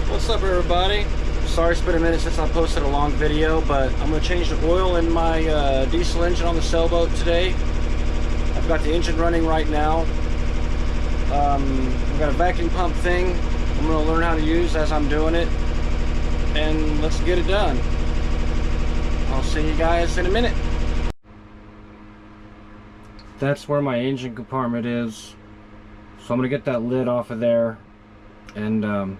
What's up, everybody? Sorry it's been a minute since I posted a long video, but I'm going to change the oil in my diesel engine on the Sailboat today. I've got the engine running right now. I've got a vacuum pump thing I'm going to learn how to use as I'm doing it, and let's get it done. I'll see you guys in a minute. That's where my engine compartment is, so I'm going to get that lid off of there, and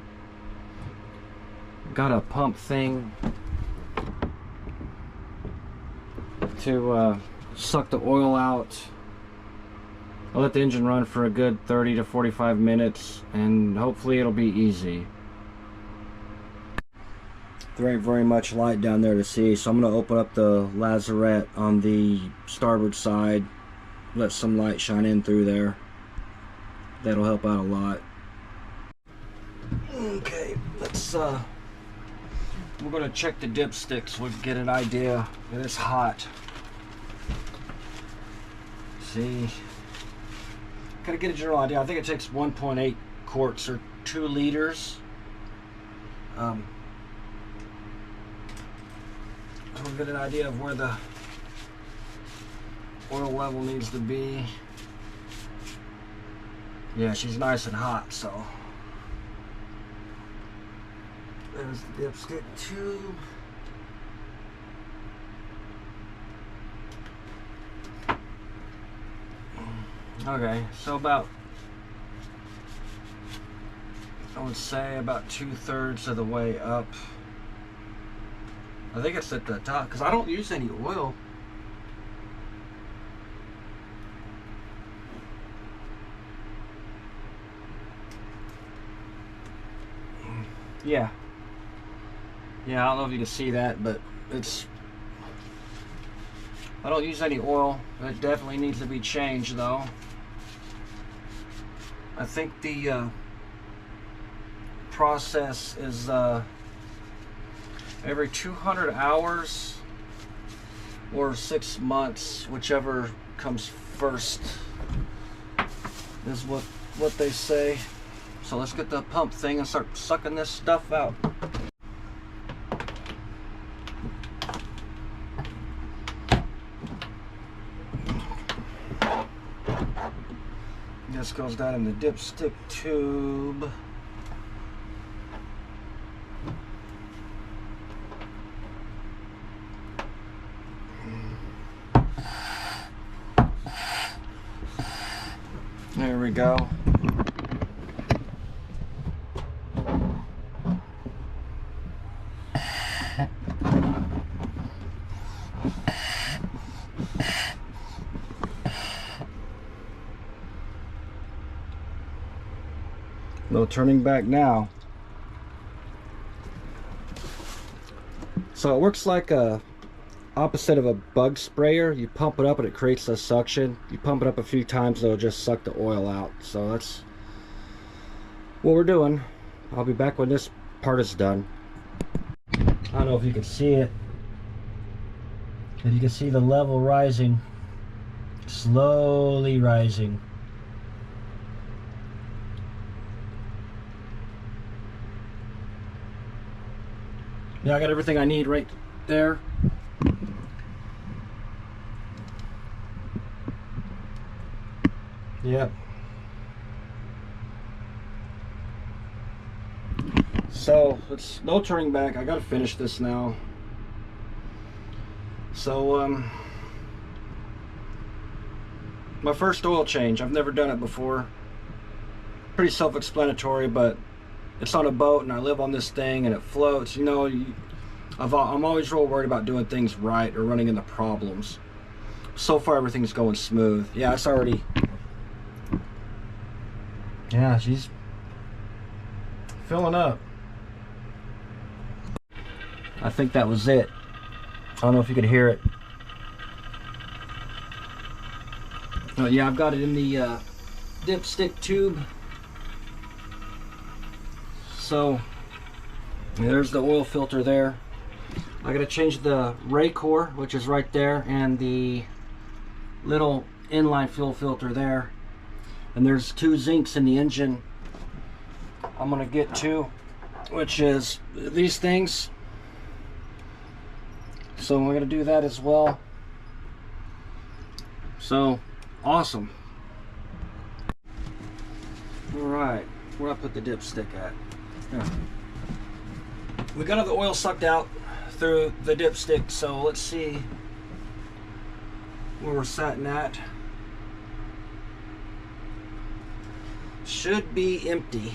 got a pump thing to suck the oil out. I'll let the engine run for a good 30 to 45 minutes and hopefully it'll be easy. There ain't very much light down there to see, so I'm going to open up the lazarette on the starboard side, let some light shine in through there. That'll help out a lot. Okay, let's we're going to check the dipstick so we can get an idea that it's hot. See, gotta get a general idea. I think it takes 1.8 quarts or 2 liters. So we'll get an idea of where the oil level needs to be. Yeah, she's nice and hot, so. There's the dipstick tube. Okay, so about, I would say about 2/3 of the way up. I think it's at the top because I don't use any oil. Yeah. Yeah, I don't know if you can see that, but it's, I don't use any oil. It definitely needs to be changed though. I think the process is every 200 hours or 6 months, whichever comes first is what they say. So let's get the pump thing and start sucking this stuff out. This goes down in the dipstick tube. There we go. No turning back now. So it works like a opposite of a bug sprayer. You pump it up and it creates a suction. You pump it up a few times, it'll just suck the oil out. So that's what we're doing. I'll be back when this part is done. I don't know if you can see it, but you can see the level rising, slowly rising. Yeah, I got everything I need right there. Yep. So it's no turning back. I gotta finish this now. So my first oil change. I've never done it before. Pretty self-explanatory, but it's on a boat and I live on this thing and it floats. You know, I'm always real worried about doing things right or running into problems. So far everything's going smooth. Yeah, it's already, yeah, she's filling up. I think that was it. I don't know if you could hear it. Oh yeah, I've got it in the dipstick tube. So there's the oil filter there. I gotta change the ray core, which is right there, and the little inline fuel filter there. And there's 2 zincs in the engine I'm gonna get to, which is these things. So we're gonna do that as well. So awesome. All right, where I put the dipstick at? Yeah. We got all the oil sucked out through the dipstick, so let's see where we're sitting at. Should be empty.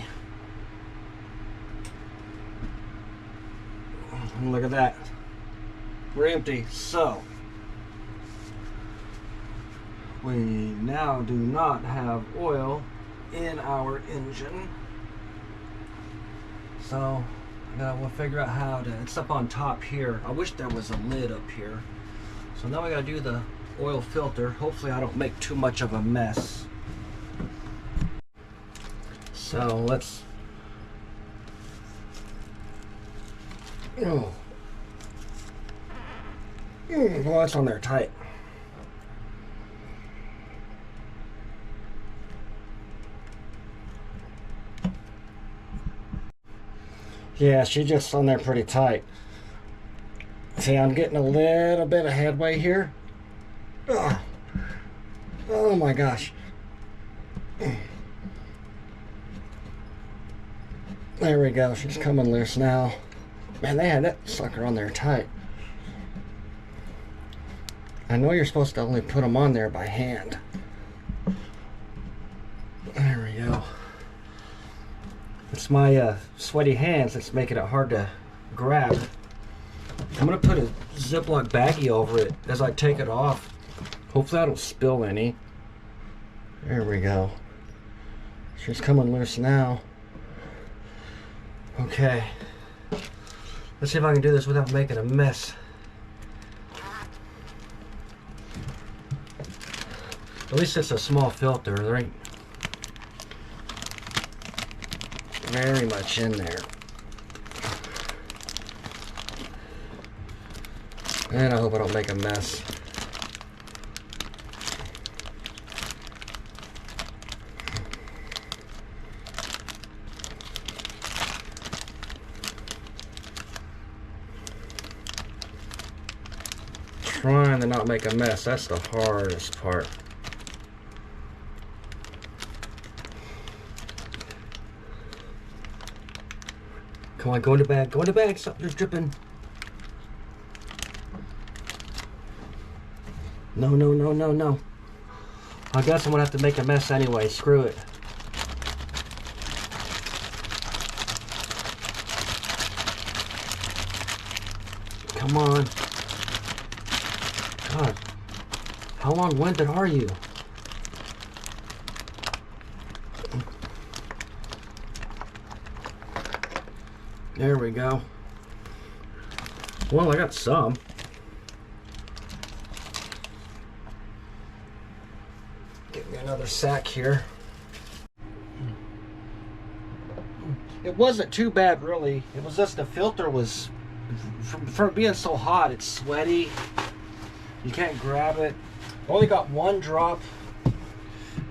Look at that. We're empty. So we now do not have oil in our engine. So we'll figure out how to, it's up on top here. I wish there was a lid up here. So now we gotta do the oil filter. Hopefully I don't make too much of a mess. So let's, oh, well, that's on there tight. Yeah, she's just on there pretty tight. See, I'm getting a little bit of headway here. Ugh. Oh my gosh. There we go, she's coming loose now. Man, they had that sucker on there tight. I know you're supposed to only put them on there by hand. There we go. It's my sweaty hands that's making it hard to grab. I'm gonna put a Ziploc baggie over it as I take it off. Hopefully I don't spill any. There we go. She's coming loose now. Okay. Let's see if I can do this without making a mess. At least it's a small filter. There ain't very much in there. And I hope I don't make a mess. Trying to not make a mess, that's the hardest part. Come on, go in the bag, go in the bag, stop, you're dripping. No, no, no, no, no. I guess I'm gonna have to make a mess anyway, screw it. Come on. God, how long-winded are you? There we go. Well, I got some. Get me another sack here. It wasn't too bad, really. It was just the filter was, from being so hot, it's sweaty. You can't grab it. Only got one drop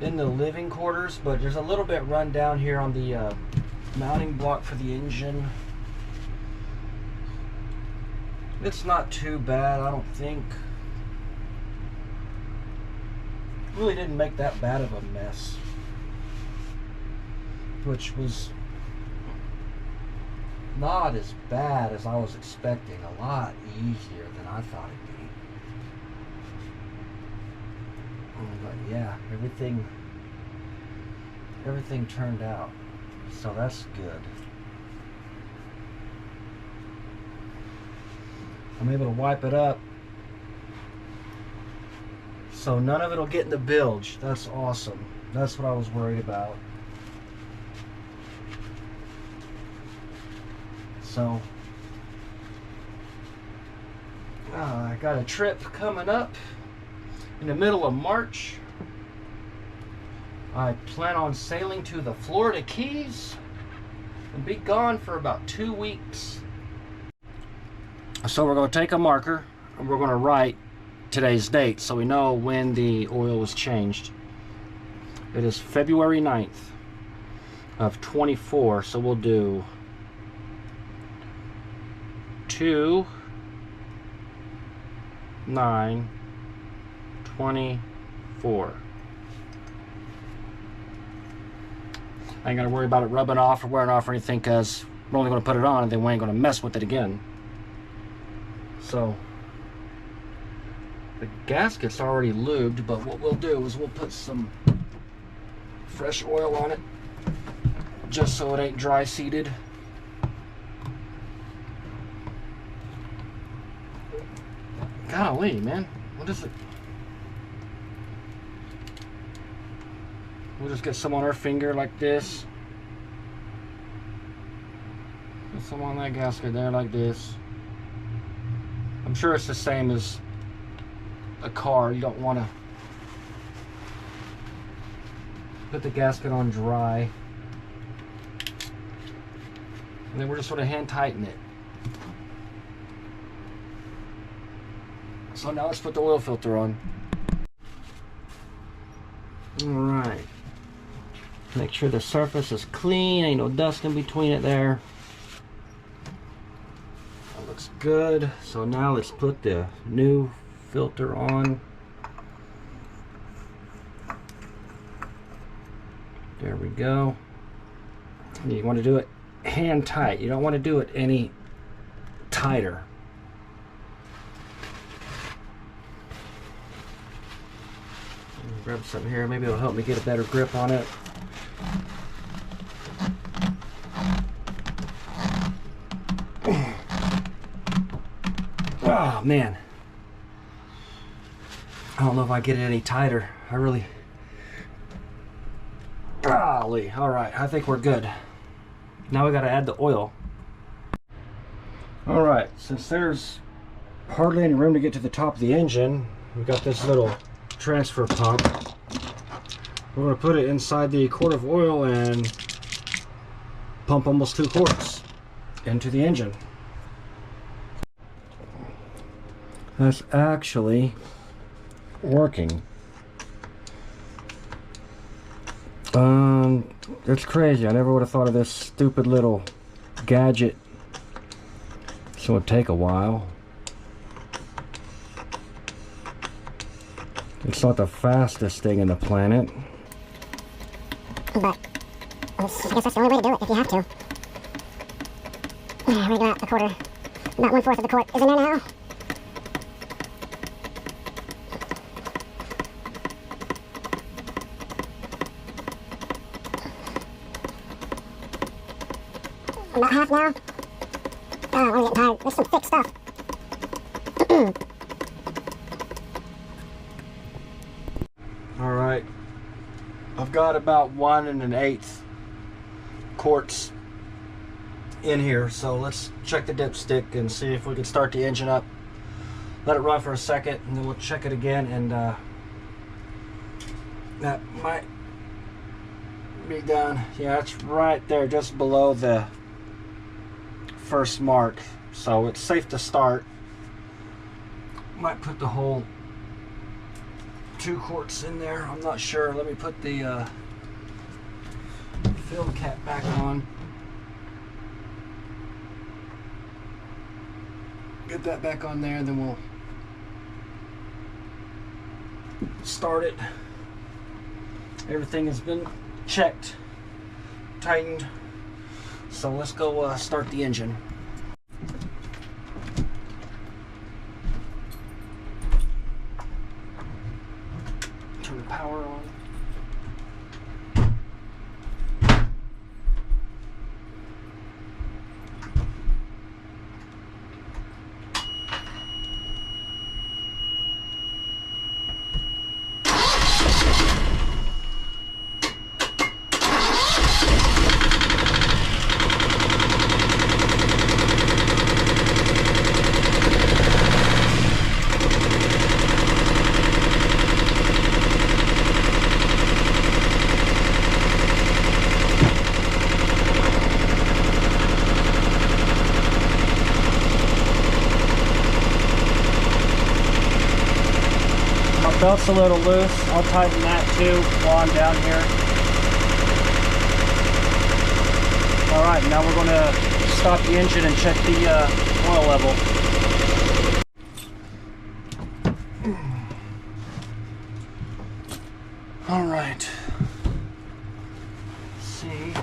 in the living quarters, but there's a little bit run down here on the mounting block for the engine. It's not too bad, I don't think. Really didn't make that bad of a mess, which was not as bad as I was expecting. A lot easier than I thought it'd be. But yeah, everything turned out, so that's good. I'm able to wipe it up, so none of it will get in the bilge. That's awesome. That's what I was worried about. So I got a trip coming up in the middle of March. I plan on sailing to the Florida Keys and be gone for about 2 weeks. So we're going to take a marker and we're going to write today's date so we know when the oil was changed. It is February 9th of 24, so we'll do 2/9/24. I ain't gotta worry about it rubbing off or wearing off or anything, because we're only gonna put it on and then we ain't gonna mess with it again. So the gasket's already lubed, but what we'll do is we'll put some fresh oil on it just so it ain't dry seated. Golly, man, what is it? We'll just get some on our finger like this. Get some on that gasket there like this. I'm sure it's the same as a car. You don't want to put the gasket on dry. And then we're just sort of hand tighten it. So now let's put the oil filter on. Alright. Make sure the surface is clean, ain't no dust in between it there. That looks good. So now let's put the new filter on. There we go. You want to do it hand tight. You don't want to do it any tighter. Grab something here, maybe it'll help me get a better grip on it. Oh man, I don't know if I get it any tighter. I really, golly. All right, I think we're good. Now we got to add the oil. All right, since there's hardly any room to get to the top of the engine, we got this little transfer pump. We're going to put it inside the quart of oil and pump almost 2 quarts into the engine. That's actually working. It's crazy. I never would have thought of this stupid little gadget. So it would take a while. It's not the fastest thing in the planet. But I guess that's the only way to do it if you have to. I'm gonna go out a quarter. About 1/4 of the quart is in there now. About half now. Oh, I'm getting tired. There's some thick stuff. Alright. I've got about 1 1/8 quarts in here, so let's check the dipstick and see if we can start the engine up. Let it run for a second and then we'll check it again, and that might be done. Yeah, it's right there just below the first mark, so it's safe to start. Might put the whole 2 quarts in there, I'm not sure. Let me put the film cap back on. Get that back on there, and then we'll start it. Everything has been checked, tightened, so let's go start the engine. Turn the power on. belt's a little loose. I'll tighten that too while I'm down here. Alright, now we're going to stop the engine and check the oil level. Alright. See.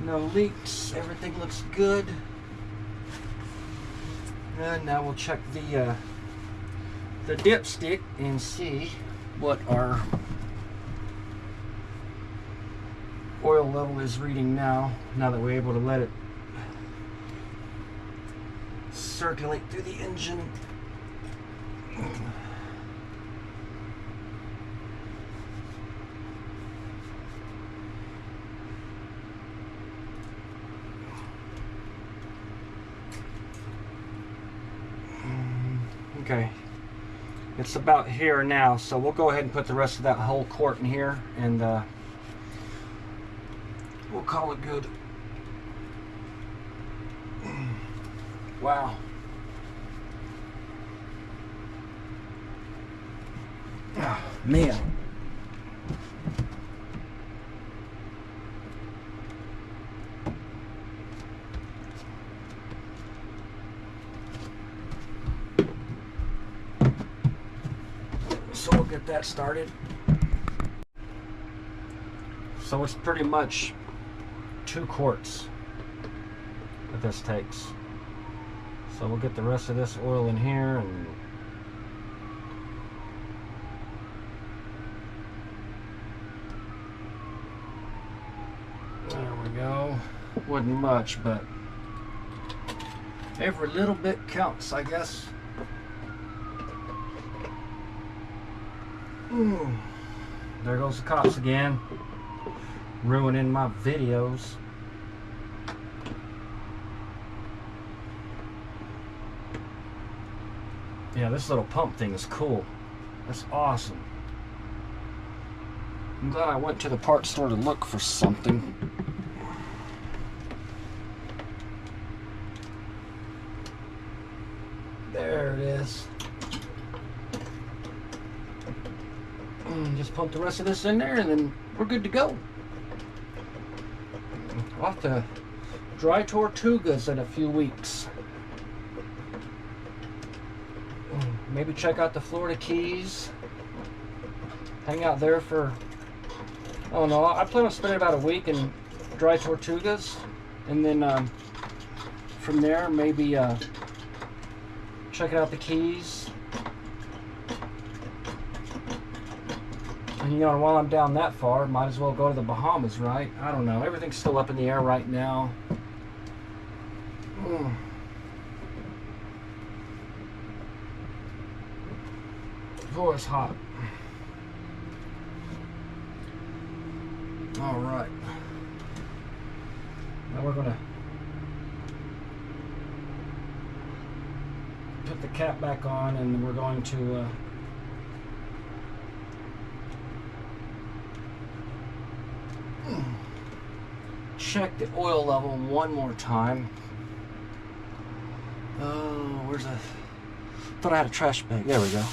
No leaks. Everything looks good. And now we'll check the dipstick and see what our oil level is reading now that we're able to let it circulate through the engine. Okay, it's about here now, so we'll go ahead and put the rest of that whole quart in here, and we'll call it good. Wow. Oh, man. So we'll get that started. So it's pretty much 2 quarts that this takes. So we'll get the rest of this oil in here, and there we go. Wasn't much, but every little bit counts, I guess. There goes the cops again, ruining my videos. Yeah, this little pump thing is cool. That's awesome. I'm glad I went to the parts store to look for something. There it is. Just pump the rest of this in there, and then we're good to go. I'll have to dry Tortugas in a few weeks. Maybe check out the Florida Keys. Hang out there for, I don't know, I plan on spending about a week in dry Tortugas, and then from there maybe checking out the Keys. And, you know, while I'm down that far, might as well go to the Bahamas, right? I don't know. Everything's still up in the air right now. Oh, it's hot. All right. Now we're going to put the cap back on, and we're going to check the oil level one more time. Oh, where's the... Thought I had a trash bag. There we go.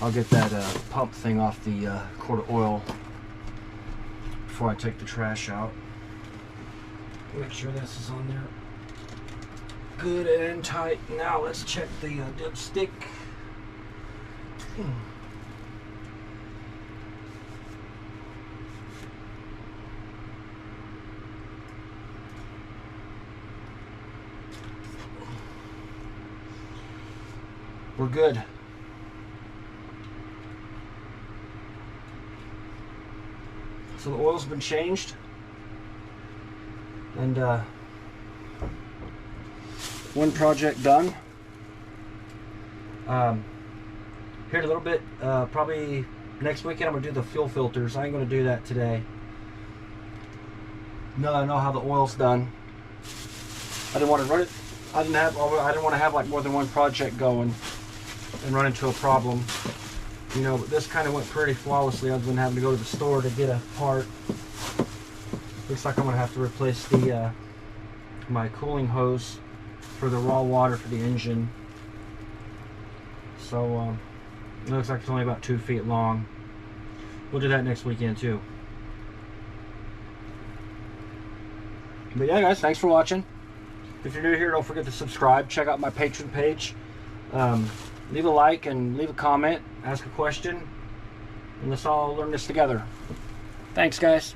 I'll get that pump thing off the quart of oil before I take the trash out. Make sure this is on there good and tight. Now let's check the dipstick. We're good. So the oil's been changed, and one project done. Here in a little bit, probably next weekend, I'm gonna do the fuel filters. I ain't gonna do that today. Now that I know how the oil's done, I didn't want to I didn't want to have like more than one project going and run into a problem. You know, but this kind of went pretty flawlessly other than having to go to the store to get a part. Looks like I'm going to have to replace the my cooling hose for the raw water for the engine. So it looks like it's only about 2 feet long. We'll do that next weekend too. But yeah, guys, thanks for watching. If you're new here, don't forget to subscribe. Check out my Patreon page. Leave a like and leave a comment. Ask a question. And let's all learn this together. Thanks, guys.